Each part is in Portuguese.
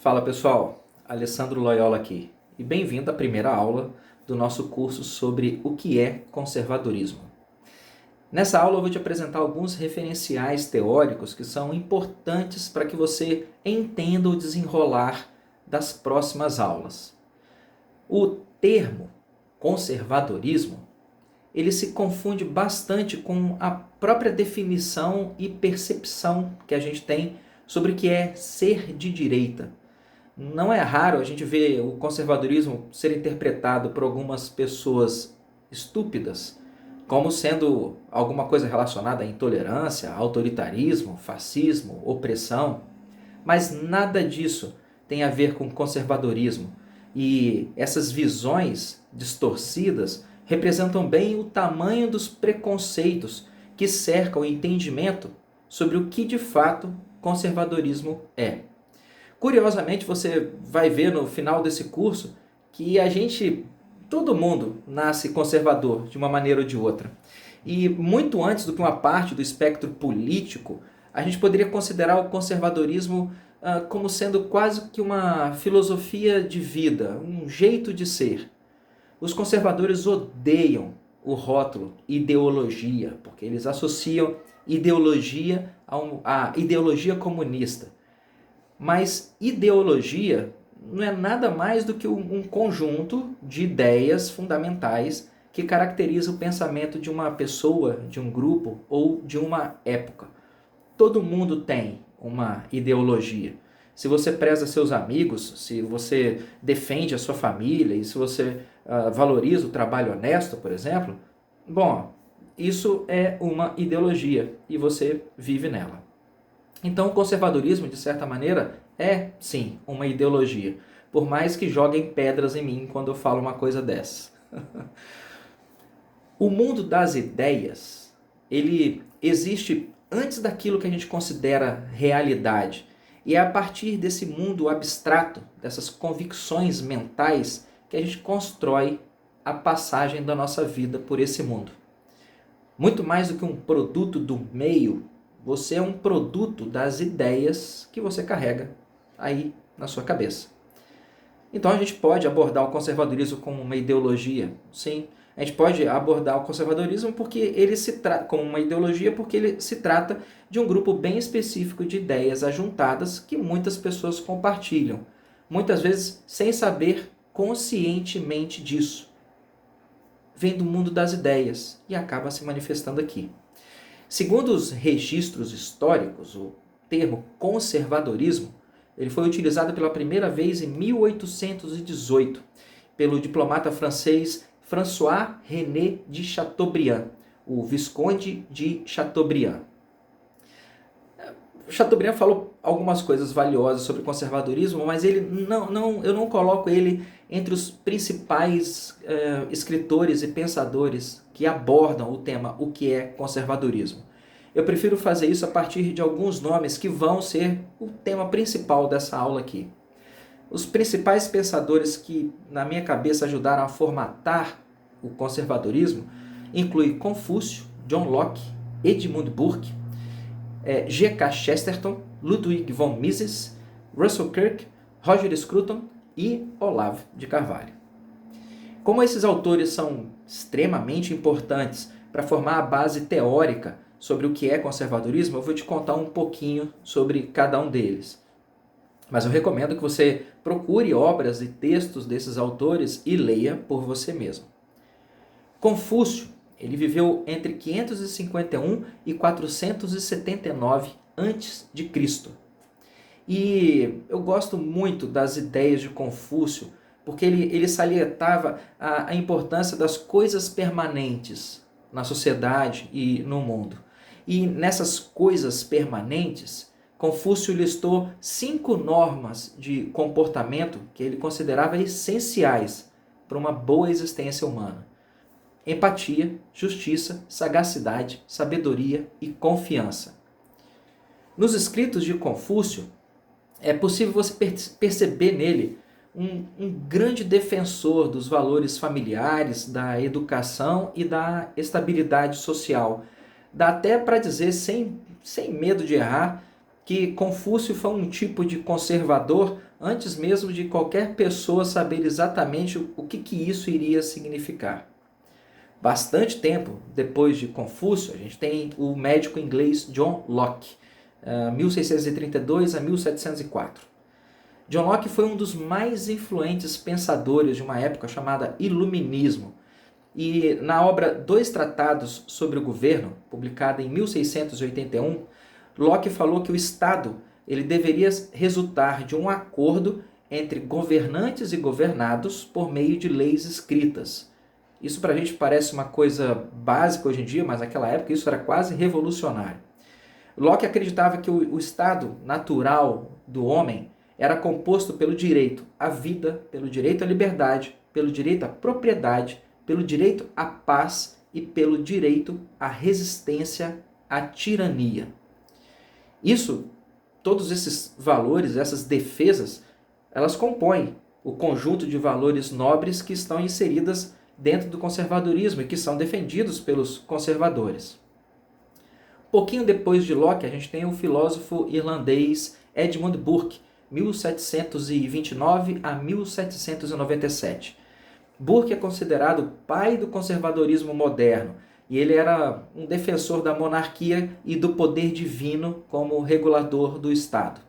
Fala pessoal, Alessandro Loyola aqui e bem-vindo à primeira aula do nosso curso sobre o que é conservadorismo. Nessa aula eu vou te apresentar alguns referenciais teóricos que são importantes para que você entenda o desenrolar das próximas aulas. O termo conservadorismo, ele se confunde bastante com a própria definição e percepção que a gente tem sobre o que é ser de direita. Não é raro a gente ver o conservadorismo ser interpretado por algumas pessoas estúpidas como sendo alguma coisa relacionada à intolerância, autoritarismo, fascismo, opressão, mas nada disso tem a ver com conservadorismo. E essas visões distorcidas representam bem o tamanho dos preconceitos que cercam o entendimento sobre o que de fato conservadorismo é. Curiosamente, você vai ver no final desse curso que todo mundo nasce conservador de uma maneira ou de outra. E muito antes do que uma parte do espectro político, a gente poderia considerar o conservadorismo como sendo quase que uma filosofia de vida, um jeito de ser. Os conservadores odeiam o rótulo ideologia, porque eles associam ideologia à ideologia comunista. Mas ideologia não é nada mais do que um conjunto de ideias fundamentais que caracteriza o pensamento de uma pessoa, de um grupo ou de uma época. Todo mundo tem uma ideologia. Se você preza seus amigos, se você defende a sua família e se você valoriza o trabalho honesto, por exemplo, bom, isso é uma ideologia e você vive nela. Então, o conservadorismo, de certa maneira, é, sim, uma ideologia, por mais que joguem pedras em mim quando eu falo uma coisa dessa. O mundo das ideias, ele existe antes daquilo que a gente considera realidade. E é a partir desse mundo abstrato, dessas convicções mentais, que a gente constrói a passagem da nossa vida por esse mundo. Muito mais do que um produto do meio, você é um produto das ideias que você carrega aí na sua cabeça. Então a gente pode abordar o conservadorismo como uma ideologia, sim. A gente pode abordar o conservadorismo porque ele como uma ideologia porque ele se trata de um grupo bem específico de ideias ajuntadas que muitas pessoas compartilham, muitas vezes sem saber conscientemente disso. Vem do mundo das ideias e acaba se manifestando aqui. Segundo os registros históricos, o termo conservadorismo ele foi utilizado pela primeira vez em 1818 pelo diplomata francês François-René de Chateaubriand, o Visconde de Chateaubriand. Chateaubriand falou algumas coisas valiosas sobre conservadorismo, mas eu não coloco ele entre os principais escritores e pensadores que abordam o tema o que é conservadorismo. Eu prefiro fazer isso a partir de alguns nomes que vão ser o tema principal dessa aula aqui. Os principais pensadores que, na minha cabeça, ajudaram a formatar o conservadorismo incluem Confúcio, John Locke, Edmund Burke, G.K. Chesterton, Ludwig von Mises, Russell Kirk, Roger Scruton e Olavo de Carvalho. Como esses autores são extremamente importantes para formar a base teórica sobre o que é conservadorismo, eu vou te contar um pouquinho sobre cada um deles. Mas eu recomendo que você procure obras e textos desses autores e leia por você mesmo. Confúcio, ele viveu entre 551 e 479 a.C. E eu gosto muito das ideias de Confúcio, porque ele salientava a importância das coisas permanentes na sociedade e no mundo. E nessas coisas permanentes, Confúcio listou 5 normas de comportamento que ele considerava essenciais para uma boa existência humana: empatia, justiça, sagacidade, sabedoria e confiança. Nos escritos de Confúcio, é possível você perceber nele um grande defensor dos valores familiares, da educação e da estabilidade social. Dá até para dizer, sem medo de errar, que Confúcio foi um tipo de conservador antes mesmo de qualquer pessoa saber exatamente o que isso iria significar. Bastante tempo depois de Confúcio, a gente tem o médico inglês John Locke, 1632 a 1704. John Locke foi um dos mais influentes pensadores de uma época chamada Iluminismo. E na obra Dois Tratados sobre o Governo, publicada em 1681, Locke falou que o Estado ele deveria resultar de um acordo entre governantes e governados por meio de leis escritas. Isso para a gente parece uma coisa básica hoje em dia, mas naquela época isso era quase revolucionário. Locke acreditava que o estado natural do homem era composto pelo direito à vida, pelo direito à liberdade, pelo direito à propriedade, pelo direito à paz e pelo direito à resistência à tirania. Isso, todos esses valores, essas defesas, elas compõem o conjunto de valores nobres que estão inseridas dentro do conservadorismo e que são defendidos pelos conservadores. Pouquinho depois de Locke, a gente tem o filósofo irlandês Edmund Burke, 1729 a 1797. Burke é considerado o pai do conservadorismo moderno e ele era um defensor da monarquia e do poder divino como regulador do Estado.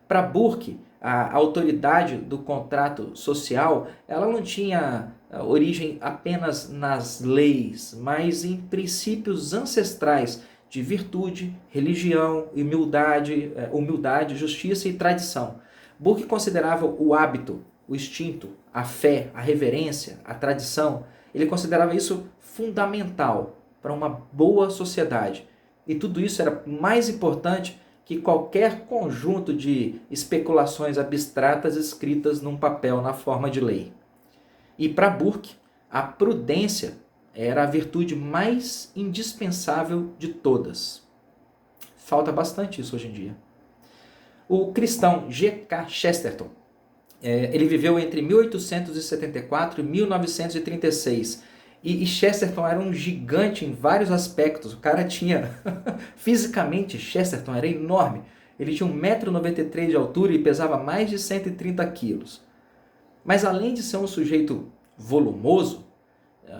Para Burke, a autoridade do contrato social ela não tinha origem apenas nas leis, mas em princípios ancestrais de virtude, religião, humildade, justiça e tradição. Burke considerava o hábito, o instinto, a fé, a reverência, a tradição, ele considerava isso fundamental para uma boa sociedade. E tudo isso era mais importante que qualquer conjunto de especulações abstratas escritas num papel na forma de lei. E para Burke, a prudência era a virtude mais indispensável de todas. Falta bastante isso hoje em dia. O cristão G.K. Chesterton, ele viveu entre 1874 e 1936. E Chesterton era um gigante em vários aspectos. O cara tinha... Fisicamente, Chesterton era enorme. Ele tinha 1,93 m de altura e pesava mais de 130 quilos. Mas além de ser um sujeito volumoso,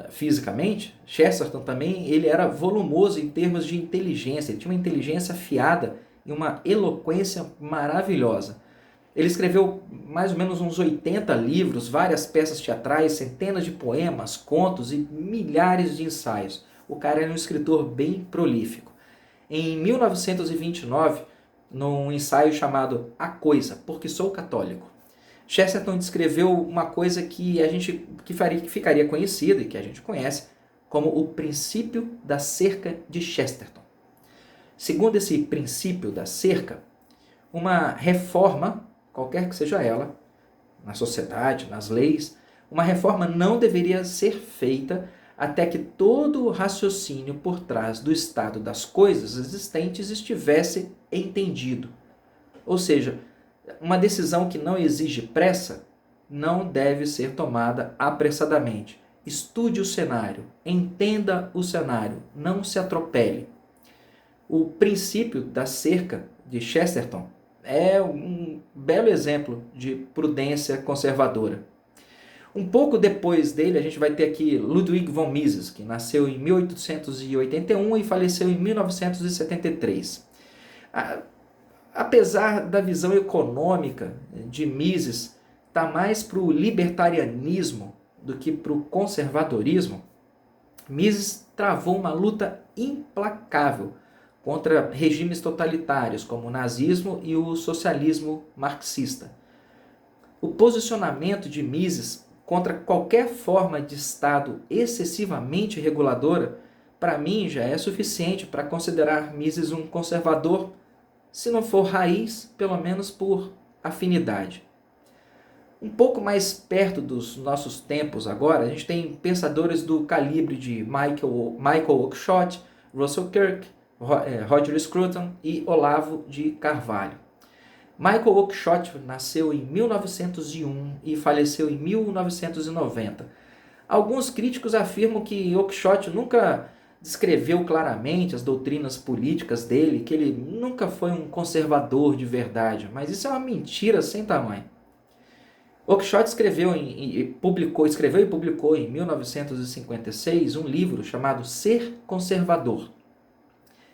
fisicamente, Chesterton também ele era volumoso em termos de inteligência. Ele tinha uma inteligência afiada e uma eloquência maravilhosa. Ele escreveu mais ou menos uns 80 livros, várias peças teatrais, centenas de poemas, contos e milhares de ensaios. O cara era um escritor bem prolífico. Em 1929, num ensaio chamado A Coisa, Porque Sou Católico, Chesterton descreveu uma coisa que ficaria conhecida e que a gente conhece como o princípio da cerca de Chesterton. Segundo esse princípio da cerca, uma reforma, qualquer que seja ela, na sociedade, nas leis, uma reforma não deveria ser feita até que todo o raciocínio por trás do estado das coisas existentes estivesse entendido. Ou seja, uma decisão que não exige pressa não deve ser tomada apressadamente. Estude o cenário, entenda o cenário, não se atropele. O princípio da cerca de Chesterton é um belo exemplo de prudência conservadora. Um pouco depois dele, a gente vai ter aqui Ludwig von Mises, que nasceu em 1881 e faleceu em 1973. Apesar da visão econômica de Mises estar mais para o libertarianismo do que para o conservadorismo, Mises travou uma luta implacável contra regimes totalitários como o nazismo e o socialismo marxista. O posicionamento de Mises contra qualquer forma de Estado excessivamente reguladora, para mim já é suficiente para considerar Mises um conservador, se não for raiz, pelo menos por afinidade. Um pouco mais perto dos nossos tempos agora, a gente tem pensadores do calibre de Michael Oakeshott, Russell Kirk, Roger Scruton e Olavo de Carvalho. Michael Oakeshott nasceu em 1901 e faleceu em 1990. Alguns críticos afirmam que Oakeshott nunca descreveu claramente as doutrinas políticas dele, que ele nunca foi um conservador de verdade, mas isso é uma mentira sem tamanho. Oakeshott escreveu e publicou em 1956 um livro chamado Ser Conservador.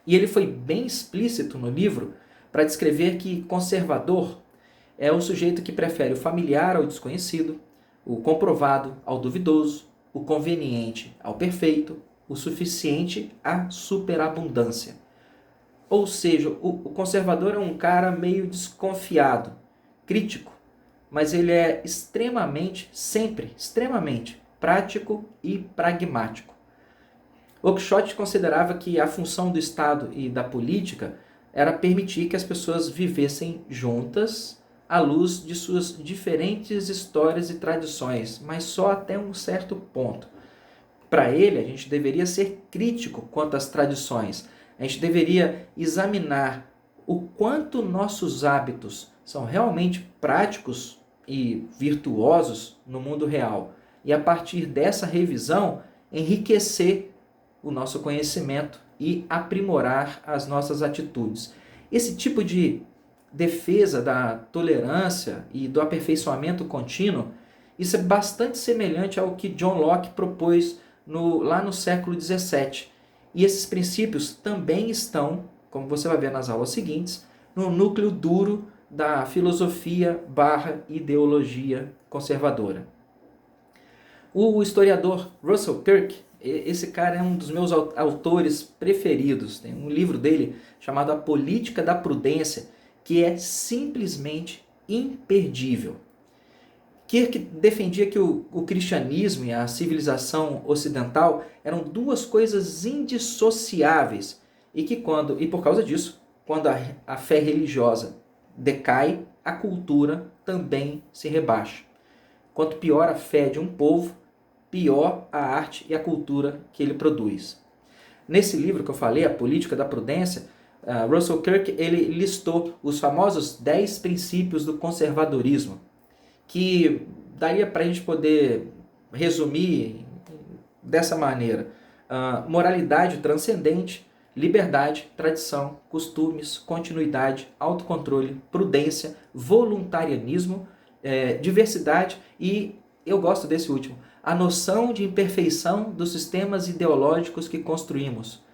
E ele foi bem explícito no livro para descrever que conservador é o sujeito que prefere o familiar ao desconhecido, o comprovado ao duvidoso, o conveniente ao perfeito, o suficiente à superabundância. Ou seja, o conservador é um cara meio desconfiado, crítico, mas ele é sempre extremamente prático e pragmático. Oakeshott considerava que a função do Estado e da política era permitir que as pessoas vivessem juntas à luz de suas diferentes histórias e tradições, mas só até um certo ponto. Para ele, a gente deveria ser crítico quanto às tradições. A gente deveria examinar o quanto nossos hábitos são realmente práticos e virtuosos no mundo real. E a partir dessa revisão, enriquecer o nosso conhecimento e aprimorar as nossas atitudes. Esse tipo de defesa da tolerância e do aperfeiçoamento contínuo, isso é bastante semelhante ao que John Locke propôs lá no século XVII. E esses princípios também estão, como você vai ver nas aulas seguintes, no núcleo duro da filosofia / ideologia conservadora. O historiador Russell Kirk, esse cara é um dos meus autores preferidos. Tem um livro dele chamado A Política da Prudência, que é simplesmente imperdível. Kirk defendia que o cristianismo e a civilização ocidental eram duas coisas indissociáveis e que por causa disso, quando a fé religiosa decai, a cultura também se rebaixa. Quanto pior a fé de um povo, pior a arte e a cultura que ele produz. Nesse livro que eu falei, A Política da Prudência, Russell Kirk ele listou os famosos 10 princípios do conservadorismo, que daria para a gente poder resumir dessa maneira: moralidade transcendente, liberdade, tradição, costumes, continuidade, autocontrole, prudência, voluntarianismo, diversidade e, eu gosto desse último, a noção de imperfeição dos sistemas ideológicos que construímos.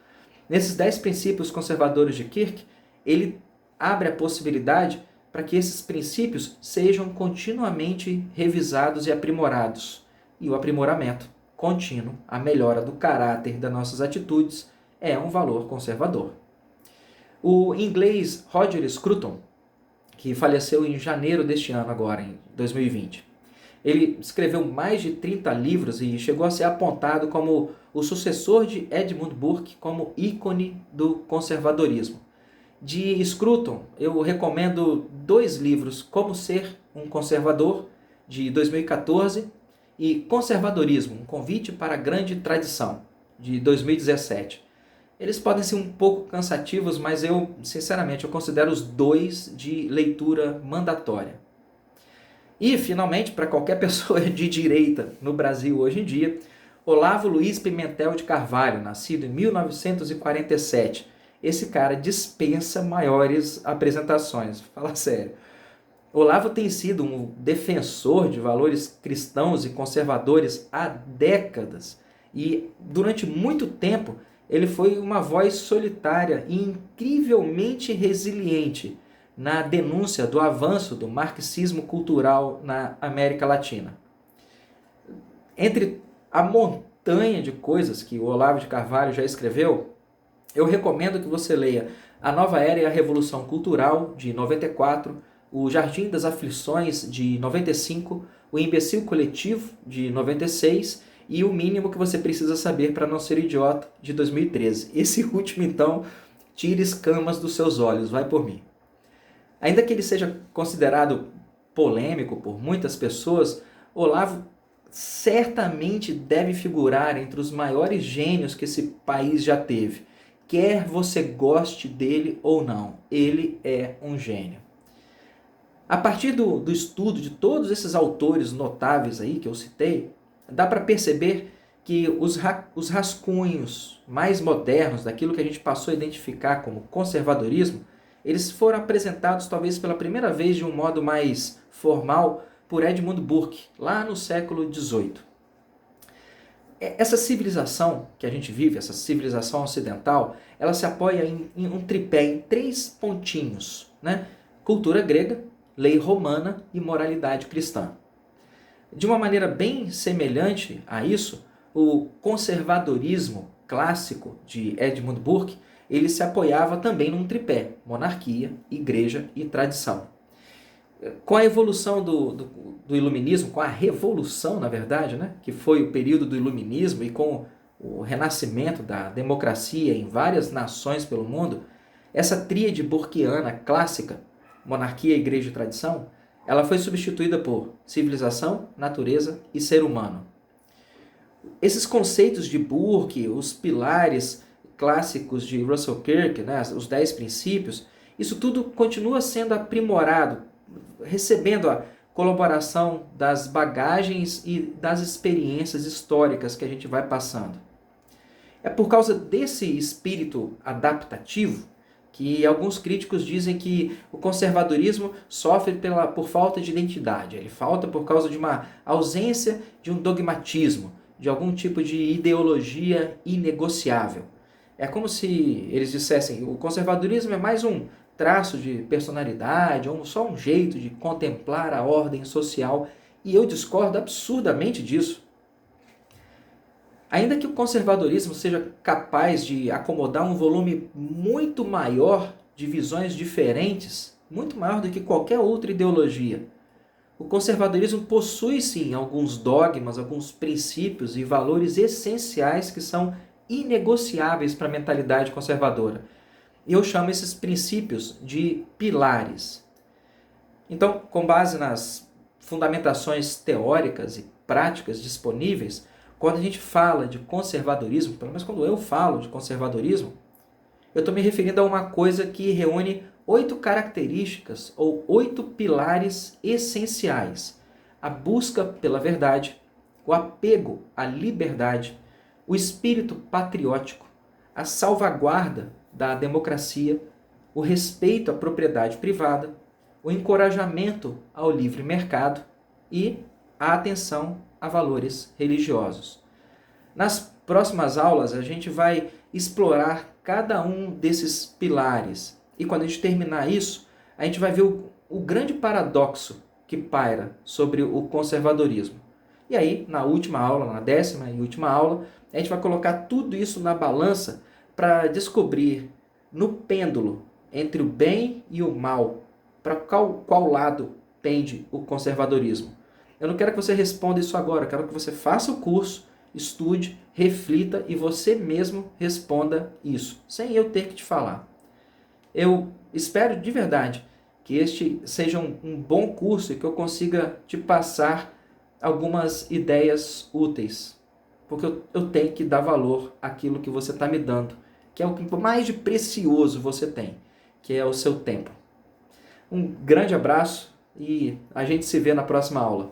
Nesses 10 princípios conservadores de Kirk, ele abre a possibilidade para que esses princípios sejam continuamente revisados e aprimorados. E o aprimoramento contínuo, a melhora do caráter das nossas atitudes, é um valor conservador. O inglês Roger Scruton, que faleceu em janeiro deste ano agora, em 2020, ele escreveu mais de 30 livros e chegou a ser apontado como o sucessor de Edmund Burke como ícone do conservadorismo. De Scruton, eu recomendo 2 livros, Como Ser um Conservador, de 2014, e Conservadorismo, um convite para a grande tradição, de 2017. Eles podem ser um pouco cansativos, mas sinceramente, eu considero os 2 de leitura mandatória. E, finalmente, para qualquer pessoa de direita no Brasil hoje em dia, Olavo Luiz Pimentel de Carvalho, nascido em 1947. Esse cara dispensa maiores apresentações, fala sério. Olavo tem sido um defensor de valores cristãos e conservadores há décadas. E, durante muito tempo, ele foi uma voz solitária e incrivelmente resiliente na denúncia do avanço do marxismo cultural na América Latina. Entre a montanha de coisas que o Olavo de Carvalho já escreveu, eu recomendo que você leia A Nova Era e a Revolução Cultural, de 94, O Jardim das Aflições, de 95, O Imbecil Coletivo, de 96 e O Mínimo que Você Precisa Saber para Não Ser Idiota, de 2013. Esse último, então, tire escamas dos seus olhos, vai por mim. Ainda que ele seja considerado polêmico por muitas pessoas, Olavo certamente deve figurar entre os maiores gênios que esse país já teve. Quer você goste dele ou não, ele é um gênio. A partir do estudo de todos esses autores notáveis aí que eu citei, dá para perceber que os rascunhos mais modernos daquilo que a gente passou a identificar como conservadorismo, eles foram apresentados talvez pela primeira vez de um modo mais formal por Edmund Burke, lá no século XVIII. Essa civilização que a gente vive, essa civilização ocidental, ela se apoia em um tripé, em 3 pontinhos, né? Cultura grega, lei romana e moralidade cristã. De uma maneira bem semelhante a isso, o conservadorismo clássico de Edmund Burke, ele se apoiava também num tripé: monarquia, igreja e tradição. Com a evolução do iluminismo, com a revolução, na verdade, né, que foi o período do iluminismo, e com o renascimento da democracia em várias nações pelo mundo, essa tríade burkeana clássica, monarquia, igreja e tradição, ela foi substituída por civilização, natureza e ser humano. Esses conceitos de Burke, os pilares clássicos de Russell Kirk, né, os 10 princípios, isso tudo continua sendo aprimorado, recebendo a colaboração das bagagens e das experiências históricas que a gente vai passando. É por causa desse espírito adaptativo que alguns críticos dizem que o conservadorismo sofre por falta de identidade. Ele falta por causa de uma ausência de um dogmatismo, de algum tipo de ideologia inegociável. É como se eles dissessem: o conservadorismo é mais um traço de personalidade, ou só um jeito de contemplar a ordem social, e eu discordo absurdamente disso. Ainda que o conservadorismo seja capaz de acomodar um volume muito maior de visões diferentes, muito maior do que qualquer outra ideologia, o conservadorismo possui sim alguns dogmas, alguns princípios e valores essenciais que são inegociáveis para a mentalidade conservadora. E eu chamo esses princípios de pilares. Então, com base nas fundamentações teóricas e práticas disponíveis, quando a gente fala de conservadorismo, pelo menos quando eu falo de conservadorismo, eu estou me referindo a uma coisa que reúne 8 características ou 8 pilares essenciais: a busca pela verdade, o apego à liberdade, o espírito patriótico, a salvaguarda da democracia, o respeito à propriedade privada, o encorajamento ao livre mercado e a atenção a valores religiosos. Nas próximas aulas, a gente vai explorar cada um desses pilares. E quando a gente terminar isso, a gente vai ver o grande paradoxo que paira sobre o conservadorismo. E aí, na última aula, na 10ª e última aula, a gente vai colocar tudo isso na balança para descobrir no pêndulo entre o bem e o mal, para qual lado pende o conservadorismo. Eu não quero que você responda isso agora, eu quero que você faça o curso, estude, reflita e você mesmo responda isso, sem eu ter que te falar. Eu espero de verdade que este seja um bom curso e que eu consiga te passar algumas ideias úteis, porque eu tenho que dar valor àquilo que você está me dando, que é o que mais de precioso você tem, que é o seu tempo. Um grande abraço e a gente se vê na próxima aula.